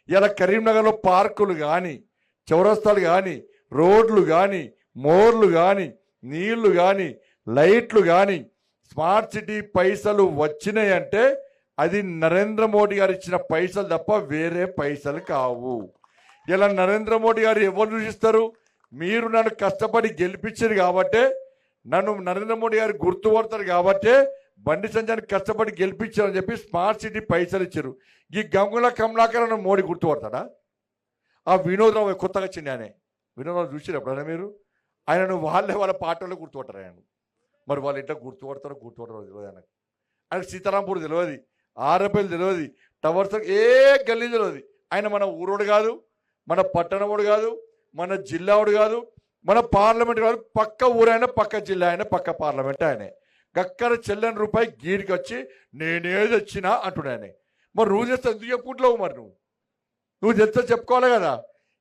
ఇలా కరీంనగర్లో పార్కులు కానీ, చౌరస్తాలు కానీ, రోడ్లు కానీ, మోర్లు కానీ, నీళ్లు కానీ, లైట్లు కానీ, స్మార్ట్ సిటీ పైసలు వచ్చినాయంటే అది నరేంద్ర మోడీ గారు ఇచ్చిన పైసలు తప్ప వేరే పైసలు కావు. ఇలా నరేంద్ర మోడీ గారు ఎవరు చూసిస్తారు? మీరు నన్ను కష్టపడి గెలిపించారు కాబట్టే, నన్ను నరేంద్ర మోడీ గారు గుర్తుపడతారు కాబట్టే బండి సంజయ్ని కష్టపడి గెలిపించారని చెప్పి స్మార్ట్ సిటీ పైసలు ఇచ్చారు. ఈ గంగుల కమలాకర్ మోడీ గుర్తుపడతాడా? ఆ వినోద్ రావు కొత్తగా వచ్చింది ఆయన. వినోద్ రావు చూసారు ఎప్పుడైనా మీరు? ఆయనను వాళ్ళ పార్టీలో గుర్తుపడతారు ఆయన. మరి వాళ్ళు ఎట్లా గుర్తుపడతారో తెలియదు ఆయనకు. ఆయనకు సీతారాంపూర్ తెలియదు, ఆర్ఎపల్లి తెలియదు, టవర్స్ ఏ గల్లీ తెలియదు. ఆయన మన ఊరోడు కాదు, మన పట్టణముడు కాదు, మన జిల్లావుడు కాదు, మన పార్లమెంట్ కాదు. పక్క ఊరైనా, పక్క జిల్లా అయినా, పక్క పార్లమెంట్ ఆయనే. గక్కర చెల్లని రూపాయి గీడికి వచ్చి నేనేది వచ్చినా అంటున్నాయనే. మరి నువ్వు చేస్తే ఎందుకు చెప్పుకుంటున్నావు? మరి నువ్వు చేస్తే చెప్పుకోవాలి కదా.